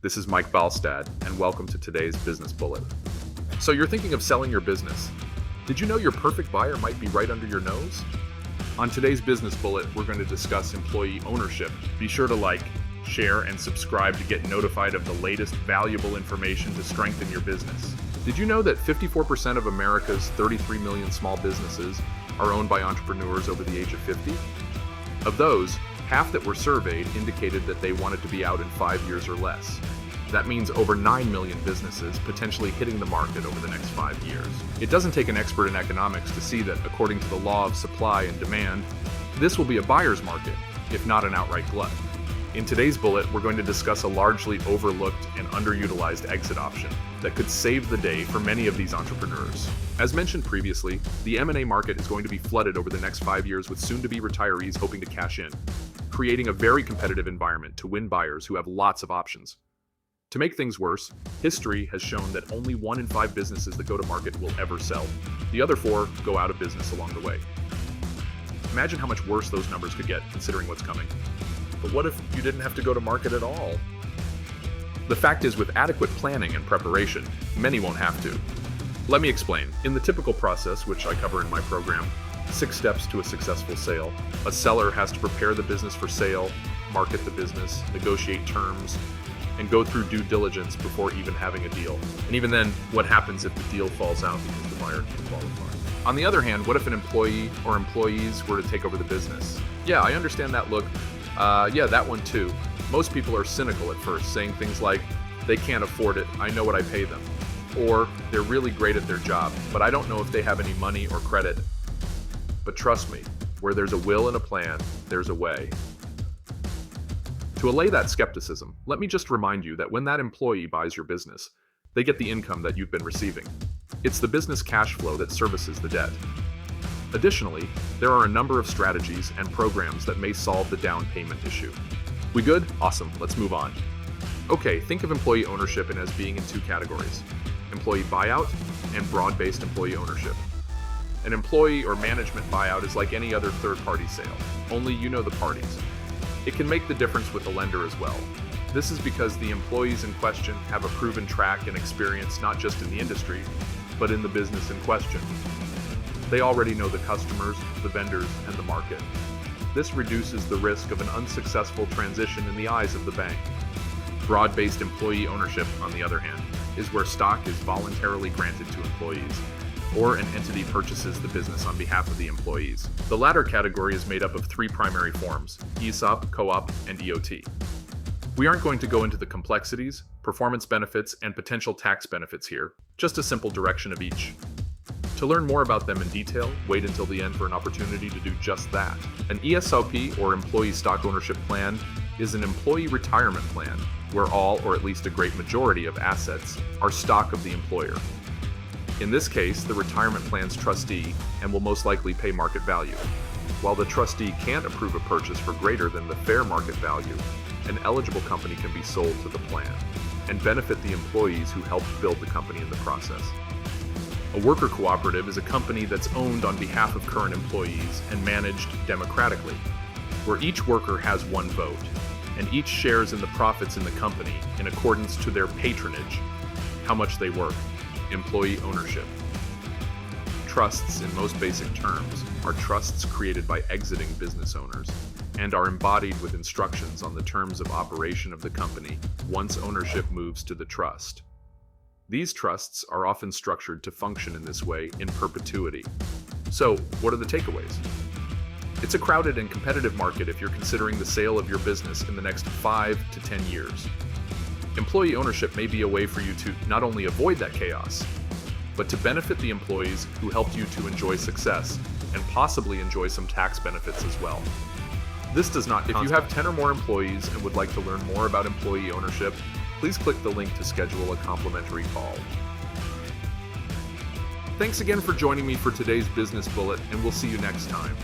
This is Mike Balstad, and welcome to today's Business Bullet. So you're thinking of selling your business. Did you know your perfect buyer might be right under your nose? On today's Business Bullet, we're going to discuss employee ownership. Be sure to like, share, and subscribe to get notified of the latest valuable information to strengthen your business. Did you know that 54% of America's 33 million small businesses are owned by entrepreneurs over the age of 50? Of those, half that were surveyed indicated that they wanted to be out in 5 years or less. That means over 9 million businesses potentially hitting the market over the next 5 years. It doesn't take an expert in economics to see that, according to the law of supply and demand, this will be a buyer's market, if not an outright glut. In today's bullet, we're going to discuss a largely overlooked and underutilized exit option that could save the day for many of these entrepreneurs. As mentioned previously, the M&A market is going to be flooded over the next 5 years with soon-to-be retirees hoping to cash in, creating a very competitive environment to win buyers who have lots of options. To make things worse, history has shown that only 1 in 5 businesses that go to market will ever sell. The other 4 go out of business along the way. Imagine how much worse those numbers could get considering what's coming. But what if you didn't have to go to market at all? The fact is, with adequate planning and preparation, many won't have to. Let me explain. In the typical process, which I cover in my program, 6 steps to a successful sale, a seller has to prepare the business for sale, market the business, negotiate terms, and go through due diligence before even having a deal. And even then, what happens if the deal falls out because the buyer can't qualify? On the other hand, what if an employee or employees were to take over the business? Yeah, I understand that look. Yeah, that one too. Most people are cynical at first, saying things like, they can't afford it, I know what I pay them. Or, they're really great at their job, but I don't know if they have any money or credit. But trust me, where there's a will and a plan, there's a way. To allay that skepticism, let me just remind you that when that employee buys your business, they get the income that you've been receiving. It's the business cash flow that services the debt. Additionally, there are a number of strategies and programs that may solve the down payment issue. We good? Awesome, let's move on. Okay, think of employee ownership as being in 2 categories: employee buyout and broad-based employee ownership. An employee or management buyout is like any other third-party sale, only you know the parties. It can make the difference with the lender as well. This is because the employees in question have a proven track and experience not just in the industry, but in the business in question. They already know the customers, the vendors, and the market. This reduces the risk of an unsuccessful transition in the eyes of the bank. Broad-based employee ownership, on the other hand, is where stock is voluntarily granted to employees, or an entity purchases the business on behalf of the employees. The latter category is made up of 3 primary forms: ESOP, co-op, and EOT. We aren't going to go into the complexities, performance benefits, and potential tax benefits here, just a simple direction of each. To learn more about them in detail, wait until the end for an opportunity to do just that. An ESOP, or Employee Stock Ownership Plan, is an employee retirement plan where all, or at least a great majority of assets, are stock of the employer. In this case, the retirement plan's trustee and will most likely pay market value. While the trustee can't approve a purchase for greater than the fair market value, an eligible company can be sold to the plan and benefit the employees who helped build the company in the process. A worker cooperative is a company that's owned on behalf of current employees and managed democratically, where each worker has 1 vote, and each shares in the profits in the company in accordance to their patronage, how much they work. Employee ownership. Trusts, in most basic terms, are trusts created by exiting business owners and are embodied with instructions on the terms of operation of the company once ownership moves to the trust. These trusts are often structured to function in this way in perpetuity. So, what are the takeaways? It's a crowded and competitive market if you're considering the sale of your business in the next 5 to 10 years. Employee ownership may be a way for you to not only avoid that chaos, but to benefit the employees who helped you to enjoy success and possibly enjoy some tax benefits as well. This does not. If you have 10 or more employees and would like to learn more about employee ownership, please click the link to schedule a complimentary call. Thanks again for joining me for today's Business Bullet, and we'll see you next time.